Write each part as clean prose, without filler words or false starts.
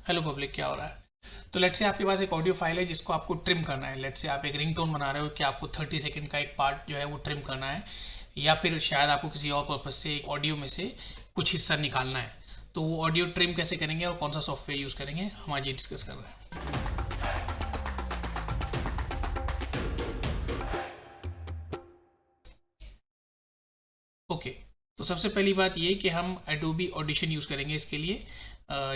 Hello public, क्या हो रहा है? तो लेट्स से आपके पास एक ऑडियो फाइल है जिसको आपको ट्रिम करना है। लेट्स से आप एक रिंगटोन बना रहे हो कि आपको 30 सेकंड का एक पार्ट जो है वो ट्रिम करना है, या फिर शायद आपको किसी और पर्पज से एक ऑडियो में से कुछ हिस्सा निकालना है। तो वो ऑडियो ट्रिम कैसे करेंगे और कौन सा सॉफ्टवेयर यूज़ करेंगे, हम आज ये डिस्कस कर रहे हैं। ओके, तो सबसे पहली बात ये कि हम एडोबी ऑडिशन यूज़ करेंगे इसके लिए।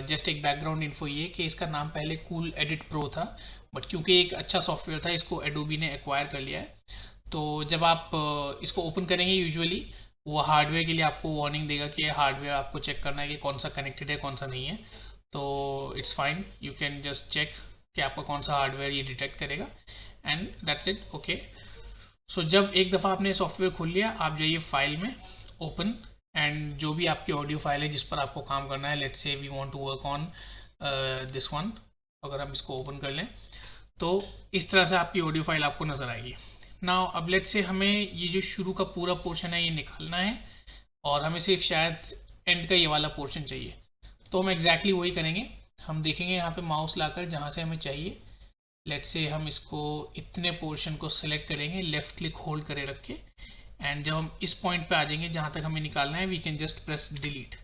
जस्ट एक बैकग्राउंड इन्फो ये कि इसका नाम पहले कूल एडिट प्रो था, बट क्योंकि एक अच्छा सॉफ्टवेयर था इसको एडोबी ने एक्वायर कर लिया है। तो जब आप इसको ओपन करेंगे यूजुअली वो हार्डवेयर के लिए आपको वार्निंग देगा कि हार्डवेयर आपको चेक करना है कि कौन सा कनेक्टेड है कौन सा नहीं है। तो it's fine, you can just check कि आपका कौन सा हार्डवेयर ये डिटेक्ट करेगा, and that's it. Okay, so जब एक दफ़ा आपने सॉफ्टवेयर खोल लिया, आप जाइए फाइल में, ओपन, एंड जो भी आपकी ऑडियो फाइल है जिस पर आपको काम करना है, let's say we want to work on this one. अगर हम इसको ओपन कर लें तो इस तरह से आपकी ऑडियो फाइल आपको नज़र आएगी। नाउ अब लेट्स से हमें ये जो शुरू का पूरा पोर्शन है ये निकालना है, और हमें सिर्फ शायद एंड का ये वाला पोर्शन चाहिए। तो हम एग्जैक्टली वही करेंगे। हम देखेंगे यहाँ पे माउस लाकर जहाँ से हमें चाहिए, लेट्स से हम इसको इतने पोर्शन को सिलेक्ट करेंगे, लेफ्ट क्लिक होल्ड करे रख के, एंड जब हम इस पॉइंट पे आ जाएंगे जहाँ तक हमें निकालना है, we can just press delete.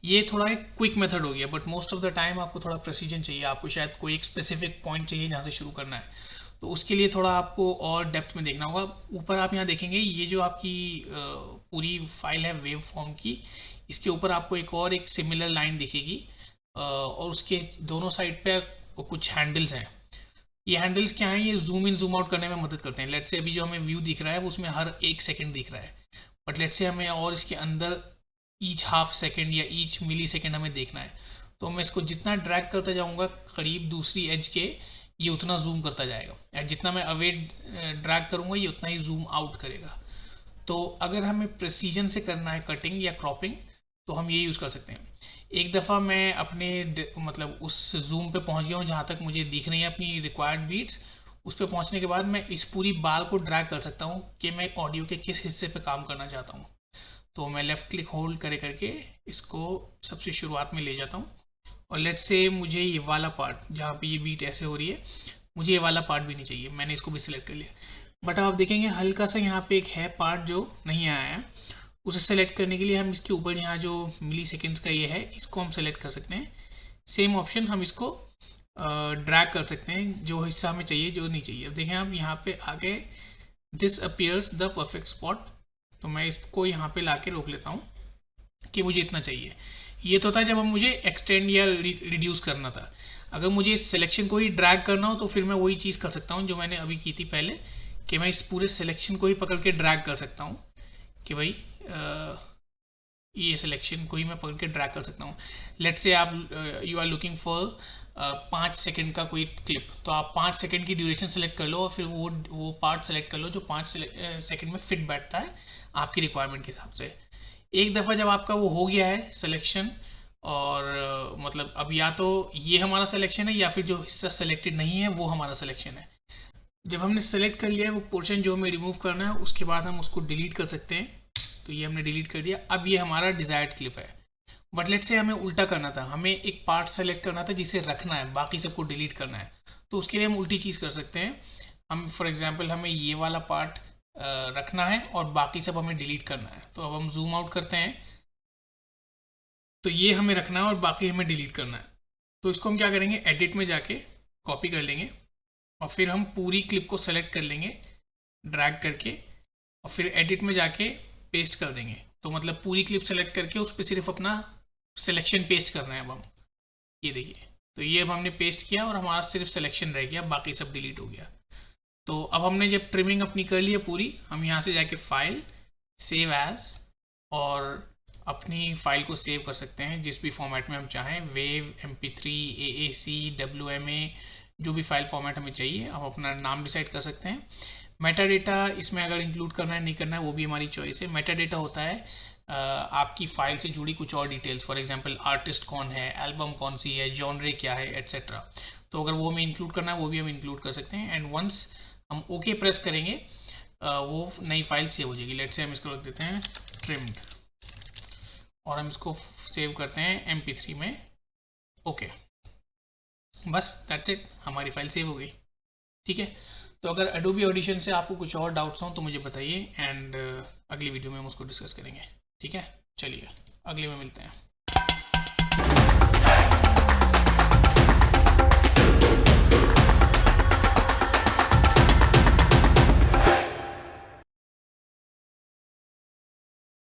ये थोड़ा एक क्विक मेथड हो गया, but most of the time आपको थोड़ा प्रेसिजन चाहिए, आपको शायद कोई एक स्पेसिफिक पॉइंट चाहिए जहाँ से शुरू करना है। तो उसके लिए थोड़ा आपको और डेप्थ में देखना होगा। ऊपर आप यहाँ देखेंगे ये जो आपकी पूरी फाइल है वेव फॉर्म की, इसके ऊपर आपको एक सिमिलर लाइन दिखेगी, और उसके दोनों साइड पे कुछ हैंडल्स हैं। ये हैंडल्स क्या हैं? ये जूम इन जूम आउट करने में मदद करते हैं। लेट्स से अभी जो हमें व्यू दिख रहा है वो उसमें हर 1 सेकंड दिख रहा है, बट लेट्स से हमें और इसके अंदर ईच हाफ सेकंड या ईच मिली सेकंड हमें देखना है। तो मैं इसको जितना ड्रैग करता जाऊंगा करीब दूसरी एज के, ये उतना जूम करता जाएगा, या जितना मैं अवे ड्रैग करूंगा ये उतना ही जूम आउट करेगा। तो अगर हमें प्रेसिजन से करना है कटिंग या क्रॉपिंग, तो हम ये यूज़ कर सकते हैं। एक दफ़ा मैं अपने मतलब उस जूम पे पहुंच गया हूँ जहाँ तक मुझे दिख रही है अपनी रिक्वायर्ड बीट्स। उस पे पहुंचने के बाद मैं इस पूरी बाल को ड्रैग कर सकता हूँ कि मैं ऑडियो के किस हिस्से पे काम करना चाहता हूँ। तो मैं लेफ़्ट क्लिक होल्ड करे करके इसको सबसे शुरुआत में ले जाता हूँ, और लेट्स से मुझे ये वाला पार्ट जहाँ पे ये बीट ऐसे हो रही है, मुझे ये वाला पार्ट भी नहीं चाहिए, मैंने इसको भी सिलेक्ट कर लिया। बट आप देखेंगे हल्का सा यहाँ पे एक है पार्ट जो नहीं आया है, उसे सेलेक्ट करने के लिए हम इसके ऊपर यहाँ जो मिली सेकेंड्स का ये है इसको हम सेलेक्ट कर सकते हैं। सेम ऑप्शन हम इसको ड्रैग कर सकते हैं जो हिस्सा हमें चाहिए जो नहीं चाहिए। अब देखें आप यहाँ पे आगे this appears the perfect spot, तो मैं इसको यहाँ पे ला के रोक लेता हूँ कि मुझे इतना चाहिए। ये तो था जब हम मुझे एक्सटेंड या रिड्यूस करना था। अगर मुझे इस सिलेक्शन को ही ड्रैग करना हो तो फिर मैं वही चीज़ कर सकता हूँ जो मैंने अभी की थी पहले, कि मैं इस पूरे सिलेक्शन को ही पकड़ के ड्रैग कर सकता हूँ कि भाई ये सिलेक्शन को ही मैं पकड़ के ड्रैग कर सकता हूँ। लेट्स से आप you are looking for 5 second का कोई क्लिप, तो आप 5 सेकंड की ड्यूरेशन सेलेक्ट कर लो और फिर वो पार्ट सेलेक्ट कर लो जो 5 सेकंड में फिट बैठता है आपकी रिक्वायरमेंट के हिसाब से। एक दफ़ा जब आपका वो हो गया है सिलेक्शन, और मतलब अब या तो ये हमारा सिलेक्शन है या फिर जो हिस्सा सेलेक्टेड नहीं है वो हमारा सिलेक्शन है। जब हमने सेलेक्ट कर लिया है वो पोर्शन जो हमें रिमूव करना है, उसके बाद हम उसको डिलीट कर सकते हैं। तो ये हमने डिलीट कर दिया, अब ये हमारा डिज़ायर्ड क्लिप है। बट लेट से हमें उल्टा करना था, हमें एक पार्ट सेलेक्ट करना था जिसे रखना है, बाकी सबको डिलीट करना है। तो उसके लिए हम उल्टी चीज़ कर सकते हैं। हम फॉर एग्जांपल हमें ये वाला पार्ट रखना है और बाकी सब हमें डिलीट करना है। तो अब हम जूम आउट करते हैं, तो ये हमें रखना है और बाकी हमें डिलीट करना है। तो इसको हम क्या करेंगे, एडिट में जाके कॉपी कर लेंगे, और फिर हम पूरी क्लिप को सेलेक्ट कर लेंगे ड्रैग करके, और फिर एडिट में जाके पेस्ट कर देंगे। तो मतलब पूरी क्लिप सेलेक्ट करके उस पर सिर्फ अपना सिलेक्शन पेस्ट करना है। अब हम ये देखिए, तो ये अब हमने पेस्ट किया और हमारा सिर्फ सिलेक्शन रह गया, बाकी सब डिलीट हो गया। तो अब हमने जब ट्रिमिंग अपनी कर ली है पूरी, हम यहाँ से जाके फाइल, सेव एज, और अपनी फ़ाइल को सेव कर सकते हैं जिस भी फॉर्मेट में हम चाहें, वेव, MP3, AAC, WMA, जो भी फाइल फॉर्मेट हमें चाहिए। हम अपना नाम डिसाइड कर सकते हैं। मेटा डेटा इसमें अगर इंक्लूड करना है नहीं करना है वो भी हमारी चॉइस है। मेटा डेटा होता है आपकी फ़ाइल से जुड़ी कुछ और डिटेल्स, फॉर एग्जांपल आर्टिस्ट कौन है, एल्बम कौन सी है, जॉनरे क्या है, एट्सेट्रा। तो अगर वो हमें इंक्लूड करना है वो भी हम इंक्लूड कर सकते हैं। एंड वंस हम ओके प्रेस करेंगे वो नई फाइल सेव हो जाएगी। लेट्स से हम इसको रख देते हैं ट्रिम्ड, और हम इसको सेव करते हैं MP3 में। ओके, बस दैट्स इट, हमारी फाइल सेव हो गई। ठीक है, तो अगर एडोबी ऑडिशन से आपको कुछ और डाउट्स हों तो मुझे बताइए, एंड अगली वीडियो में हम उसको डिस्कस करेंगे। ठीक है, चलिए अगले में मिलते हैं।